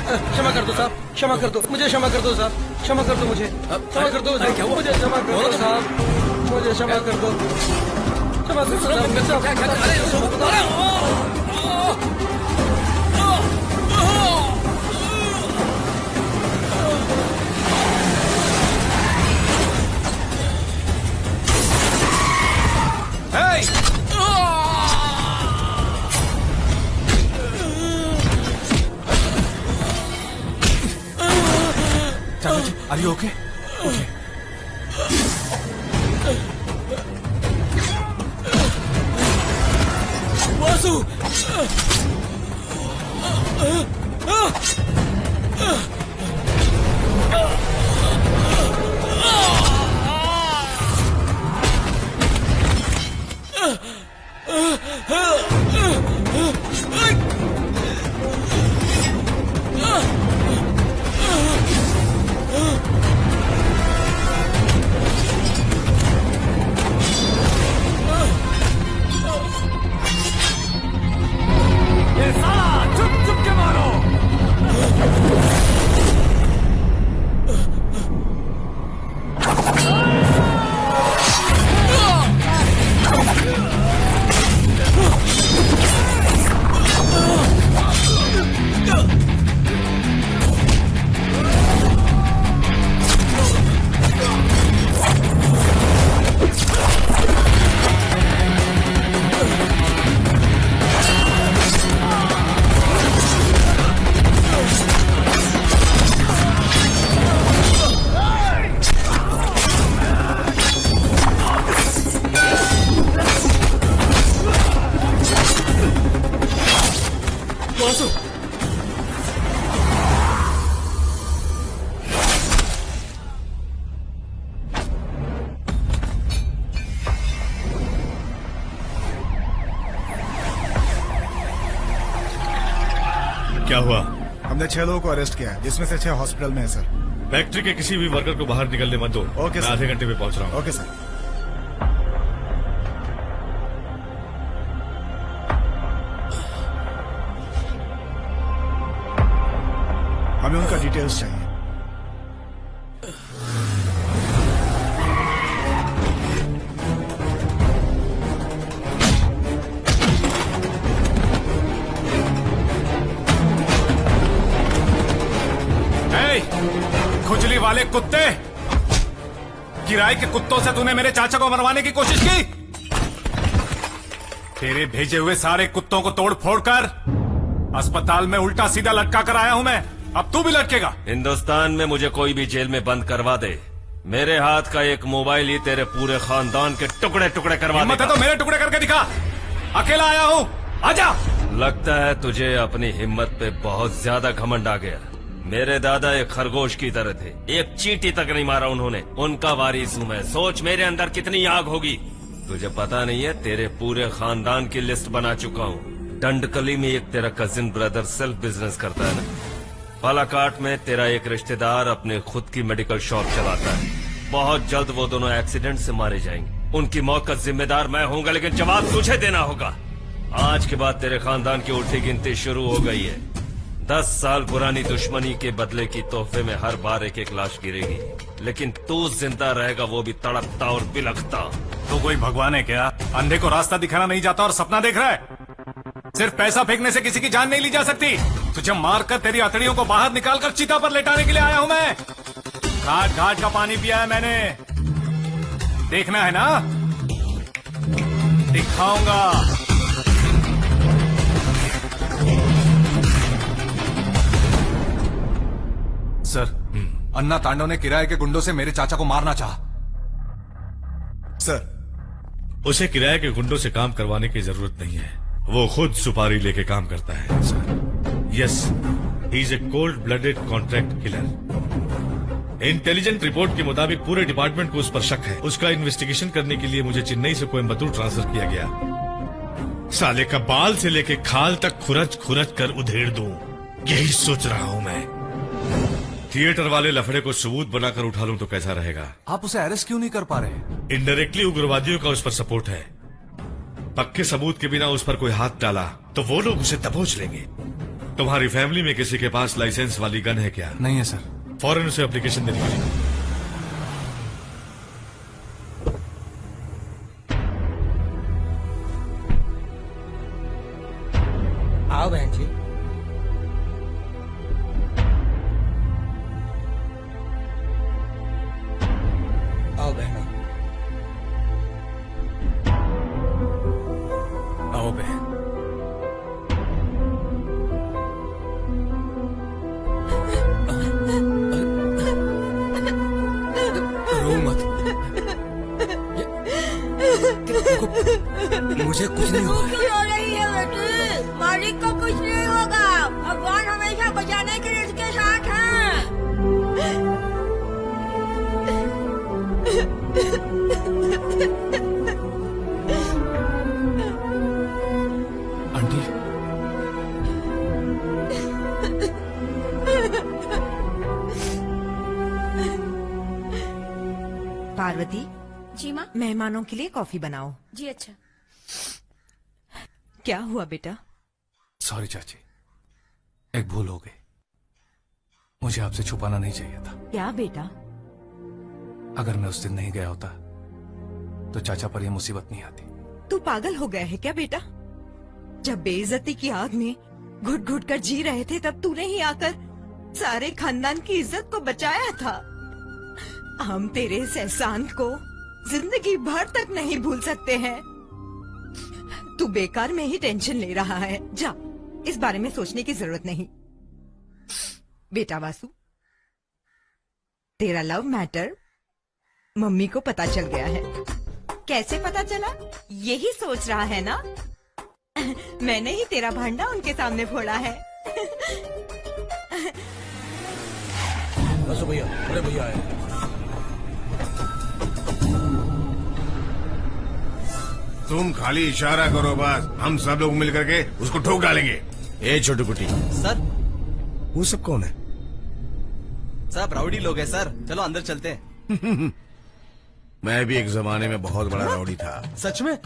क्षमा कर दो साहब, क्षमा कर दो, मुझे क्षमा कर दो साहब, क्षमा कर दो मुझे, क्षमा कर दो, मुझे क्षमा कर दो साहब, मुझे क्षमा कर दो, क्षमा कर दो साहब। Are you okay? Okay. Vasu! क्या हुआ? हमने 6 लोगों को अरेस्ट किया है, जिसमें से 6 हॉस्पिटल में है सर। फैक्ट्री के किसी भी वर्कर को बाहर निकलने मत दो। ओके मैं सर। आधे घंटे में पहुंच रहा हूँ। Okay sir. हमें उनका डिटेल्स चाहिए। खुजली वाले कुत्ते, किराए के कुत्तों से तूने मेरे चाचा को मरवाने की कोशिश की। तेरे भेजे हुए सारे कुत्तों को तोड़ फोड़ कर अस्पताल में उल्टा सीधा लटका कर आया हूं मैं। अब तू भी लटकेगा। हिंदुस्तान में मुझे कोई भी जेल में बंद करवा दे, मेरे हाथ का एक मोबाइल ही तेरे पूरे खानदान के टुकड़े टुकड़े करवा हिम्मत है तो मेरे टुकड़े करके दिखा। अकेला आया हूं, आजा। लगता है तुझे अपनी हिम्मत पे बहुत ज्यादा घमंड आ गया। मेरे दादा एक खरगोश की तरह थे, एक चींटी तक नहीं मारा उन्होंने। उनका वारिस हूँ मैं। सोच मेरे अंदर कितनी आग होगी। तुझे पता नहीं है, तेरे पूरे खानदान की लिस्ट बना चुका हूँ। डंडकली में एक तेरा कजिन ब्रदर सेल्फ बिजनेस करता है ना। बालाकाट में तेरा एक रिश्तेदार अपने खुद की मेडिकल शॉप चलाता है। बहुत जल्द वो दोनों एक्सीडेंट से मारे जाएंगे। उनकी मौत का जिम्मेदार मैं होऊंगा, लेकिन जवाब तुझे देना होगा। आज के बाद तेरे खानदान की उल्टी गिनती शुरू हो गई है। 10 साल पुरानी दुश्मनी के बदले की तोहफे में हर बार एक एक लाश गिरेगी, लेकिन तू जिंदा रहेगा, वो भी तड़पता और बिलखता। तो कोई भगवान है क्या? अंधे को रास्ता दिखाना नहीं जाता और सपना देख रहा है। सिर्फ पैसा फेंकने से किसी की जान नहीं ली जा सकती। तुझे मारकर तेरी हथड़ियों को बाहर निकालकर चिता पर लेटाने के लिए आया हूं मैं। घाट घाट का पानी पिया है मैंने। देखना है ना? दिखाऊंगा। सर, अन्ना तांडव ने किराए के गुंडों से मेरे चाचा को मारना चाहा। सर, उसे किराए के गुंडों से काम करवाने की जरूरत नहीं है। वो खुद सुपारी लेके काम करता है। Yes, he is a cold blooded contract killer. Intelligent report के मुताबिक पूरे डिपार्टमेंट को उस पर शक है। उसका इन्वेस्टिगेशन करने के लिए मुझे चेन्नई से कोयम्बतूर ट्रांसफर किया गया। साले का बाल से लेके खाल तक खुरच खुरच कर उधेड़ दूं, यही सोच रहा हूं मैं। थिएटर वाले लफड़े को सबूत बनाकर उठा लूं तो कैसा रहेगा? आप उसे अरेस्ट क्यों नहीं कर पा रहे? इनडायरेक्टली उग्रवादियों का उस पर सपोर्ट है। पक्के सबूत के बिना उस पर कोई हाथ डाला तो वो लोग उसे दबोच लेंगे। तुम्हारी फैमिली में किसी के पास लाइसेंस वाली गन है क्या? नहीं है सर। फौरन उसे एप्लीकेशन देनी पड़ेगी। आओ बहन जी। आओ बहन। आओ बहन। रो मत। मुझे कुछ नहीं हुआ। क्यों रो रही है बेटी? मालिक को कुछ नहीं होगा। भगवान हमेशा बचाने के लिए इसके साथ हैं। आंटी, पार्वती, जी माँ। मेहमानों के लिए कॉफी बनाओ। जी अच्छा। क्या हुआ बेटा? सॉरी चाची, एक भूल हो गई। मुझे आपसे छुपाना नहीं चाहिए था। क्या बेटा? अगर मैं उस दिन नहीं गया होता तो चाचा पर यह मुसीबत नहीं आती। तू पागल हो गया है क्या बेटा? जब बेइज्जती की आग में घुट घुट कर जी रहे थे तब तूने ही आकर सारे खानदान की इज्जत को बचाया था। हम तेरे इस एहसान को जिंदगी भर तक नहीं भूल सकते हैं। तू बेकार में ही टेंशन ले रहा है। जा, इस बारे में सोचने की जरूरत नहीं। बेटा वासु, तेरा लव मैटर मम्मी को पता चल गया है। कैसे पता चला यही सोच रहा है ना? मैंने ही तेरा भांडा उनके सामने फोड़ा है। बस भैया, बड़े भैया आए। तुम खाली इशारा करो बस, हम सब लोग मिल करके उसको ठोक डालेंगे। ए छोटू कुटी, सर, वो सब कौन है? सब राउडी लोग हैं सर। चलो अंदर चलते हैं। मैं भी एक जमाने में बहुत बड़ा राउडी था। सच में?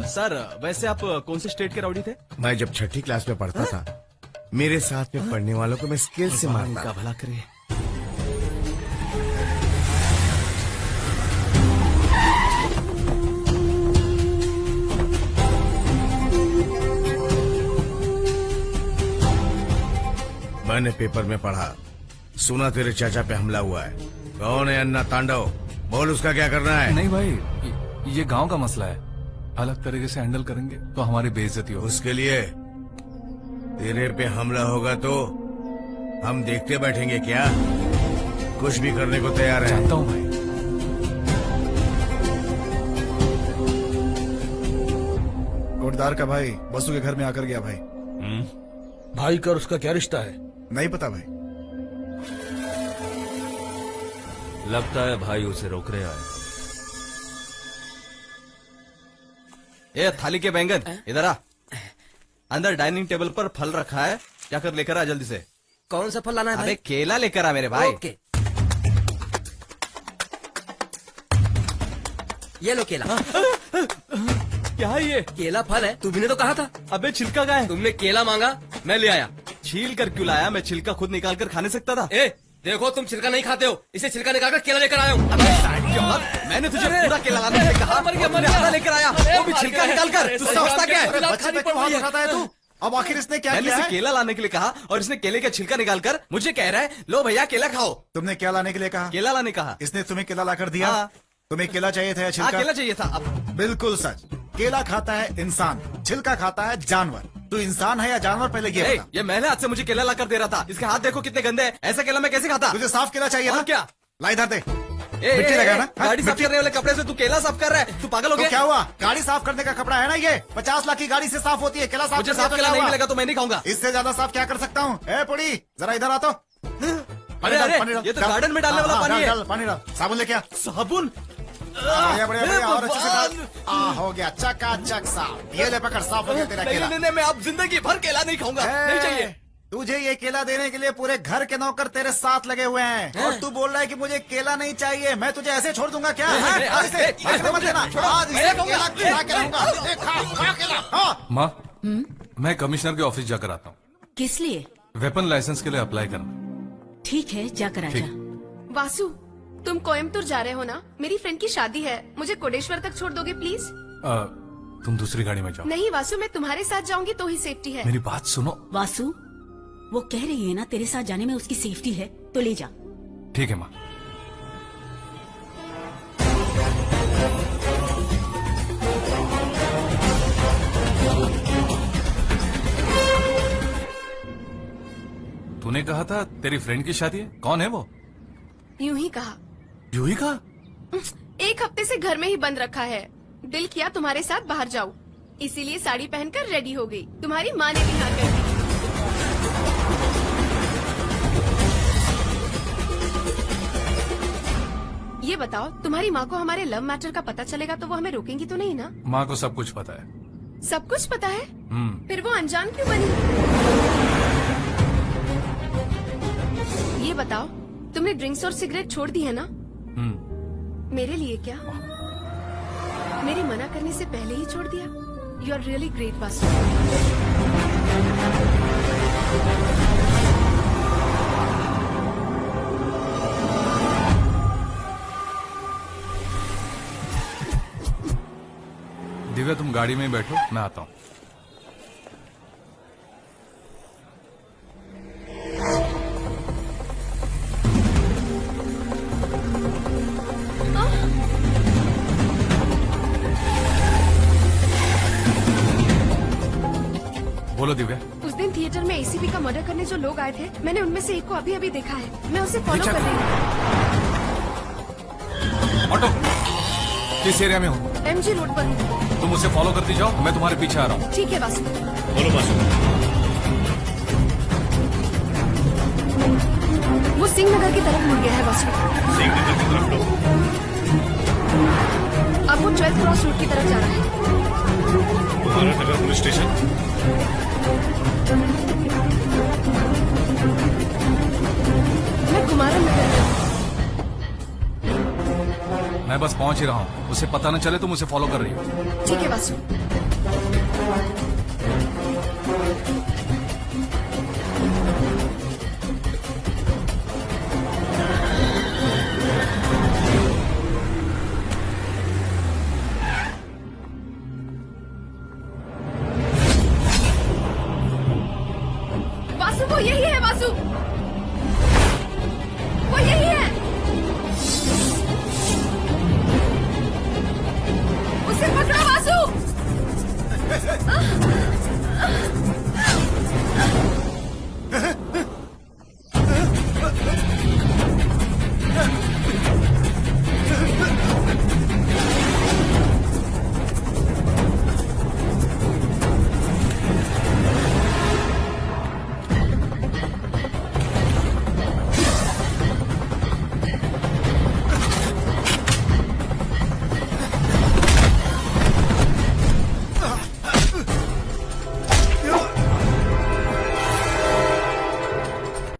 सर, वैसे आप कौन से स्टेट के राउडी थे? मैं जब छठी क्लास में पढ़ता था, मेरे साथ में पढ़ने वालों को मैं स्केल से मारता उनका था। भला करे। मैंने पेपर में पढ़ा, सुना तेरे चाचा पे हमला हुआ है। कौन है अन्ना तांडव? बोल, उसका क्या करना है? नहीं भाई, ये गांव का मसला है। अलग तरीके से हैंडल करेंगे तो हमारी बेइज्जती होगी। उसके लिए तेरे पे हमला होगा तो हम देखते बैठेंगे क्या? कुछ भी करने को तैयार है। जानता हूँ भाई। कोटदार का भाई बसु के घर में आकर गया भाई। भाई का और उसका क्या रिश्ता है? नहीं पता भाई। लगता है भाई उसे रोकने आए। ए थाली के बैंगन, इधर आ। अंदर डाइनिंग टेबल पर फल रखा है, जाकर लेकर आ जल्दी से। कौन सा फल लाना है अबे भाई? केला लेकर आ मेरे भाई। ओके। ये लो केला। क्या है ये? केला फल है, तुमने तो कहा था। अबे छिलका का है। तुमने केला मांगा, मैं ले आया। छील कर क्यों लाया? मैं छिलका खुद निकाल कर खा नहीं सकता था। ए, देखो तुम छिलका नहीं खाते हो, इसे छिलका निकाल कर केला लेकर आया हूँ। मैंने तुझे पूरा केला लाने के लिए कहा, तूने आधा लेकर आया, वो भी छिलका निकाल कर। तू समझता क्या है? बच्चे पे क्यों हाथ उठाता है तू? अब आखिर इसने क्या मैंने किया इसे है? केला लाने के लिए कहा और इसने केले का छिलका निकाल कर मुझे कह रहा है, लो भैया केला खाओ। तुमने क्या लाने के लिए कहा? केला लाने कहा। इसने तुम्हें केला लाकर दिया? हाँ। तुम्हें केला चाहिए था या हाँ, छिलका? केला चाहिए था। अब बिल्कुल सच। केला खाता है इंसान, छिलका खाता है जानवर। तू इंसान है या जानवर, पहले ये ए, बता। ये महले हाथ से मुझे केला लाकर दे रहा था। इसके हाथ देखो कितने गंदे हैं। ऐसा केला मैं कैसे खाता? तुझे साफ केला चाहिए और था? क्या? ला इधर दे। ए, मिट्टी ए, लगा ए, ना? हाँ, गाड़ी साफ मिट्टी- करने वाले कपड़े से तू केला साफ कर रहा है? तू पागल हो तो गया? क्या हुआ? गाड़ी साफ करने का कपड़ा है ना ये? 50 लाख की गाड़ी से साफ होती है। केला साफ मुझे करने साफ तो केला क्या नहीं हुआ? मिलेगा तो मैं नहीं खाऊंगा। इससे ज्यादा साफ क्या कर सकता हूँ? ए पुड़ी, जरा इधर आ तो। अरे अरे, ये तो गार्डन में डालने वाला पानी है। पानी डाल। साबुन लेके आ। साबुन? बढ़िया बढ़िया बढ़िया, और अच्छे से भगवान। डाल। हो गया, चकाचक साफ। ये ले पकड़, साफ हो गया तेरा नहीं केला। नहीं नहीं, मैं अब जिंदगी भर केला नहीं खाऊंगा। नहीं चाहिए। तुझे ये केला देने के लिए पूरे घर के नौकर तेरे साथ लगे हुए हैं और तू बोल रहा है कि मुझे केला नहीं चाहिए। मैं तुझे ऐसे छोड़ दूंगा क्या? हाँ? आज इसे भागने मत देना। आज इसे केला खिला के रहूंगा। खा केला। हाँ। माँ, मैं कमिश्नर के ऑफिस जाकर आता हूँ। किस लिए? वेपन लाइसेंस के लिए अप्लाई करना। ठीक है, जाकर आजा। वासु, तुम कोयम्बतूर जा रहे हो ना? मेरी फ्रेंड की शादी है, मुझे कोडेश्वर तक छोड़ दोगे प्लीज? तुम दूसरी गाड़ी में जाओ। नहीं वासु, मैं तुम्हारे साथ जाऊंगी तो ही सेफ्टी है। मेरी बात सुनो। वासु, वो कह रही है ना तेरे साथ जाने में उसकी सेफ्टी है, तो ले जा। ठीक है माँ। तूने कहा था तेरी फ्रेंड की शादी है, कौन है वो? यूं ही कहा। यूं ही कहा? एक हफ्ते से घर में ही बंद रखा है। दिल किया तुम्हारे साथ बाहर जाऊं, इसीलिए साड़ी पहनकर रेडी हो गई। तुम्हारी माँ ने भी हाँ कर दी। ये बताओ, तुम्हारी माँ को हमारे लव मैटर का पता चलेगा तो वो हमें रोकेंगी तो नहीं ना? माँ को सब कुछ पता है। सब कुछ पता है? फिर वो अनजान क्यों बनी? ये बताओ, तुमने ड्रिंक्स और सिगरेट छोड़ दी है ना? मेरे लिए क्या? मेरे मना करने से पहले ही छोड़ दिया? You are really great Vasu. Divya, तुम गाड़ी में ही बैठो, मैं आता हूँ। बोलो दिव्या। उस दिन थिएटर में एसीपी का मर्डर करने जो लोग आए थे, मैंने उनमें से एक को अभी अभी देखा है। मैं उसे फॉलो कर रही हूँ। ऑटो, किस एरिया में हो? एमजी रोड पर हूँ। तुम उसे फॉलो करती जाओ, मैं तुम्हारे पीछे आ रहा हूँ। ठीक है वासु। बोलो वासु। वो सिंह नगर की तरफ मुड़ गया है वासु। सिंह नगर की तरफ लो। अब वो 12th क्रॉस रोड की तरफ जा रहा है। कुमारन नगर पुलिस स्टेशन। मैं कुमारन नगर में। मैं बस पहुंच ही रहा हूँ, उसे पता न चले तुम उसे फॉलो कर रही हो। ठीक है वासु। वासु, वो यही है वासु, वो यही है। उसे पकड़ो वासु।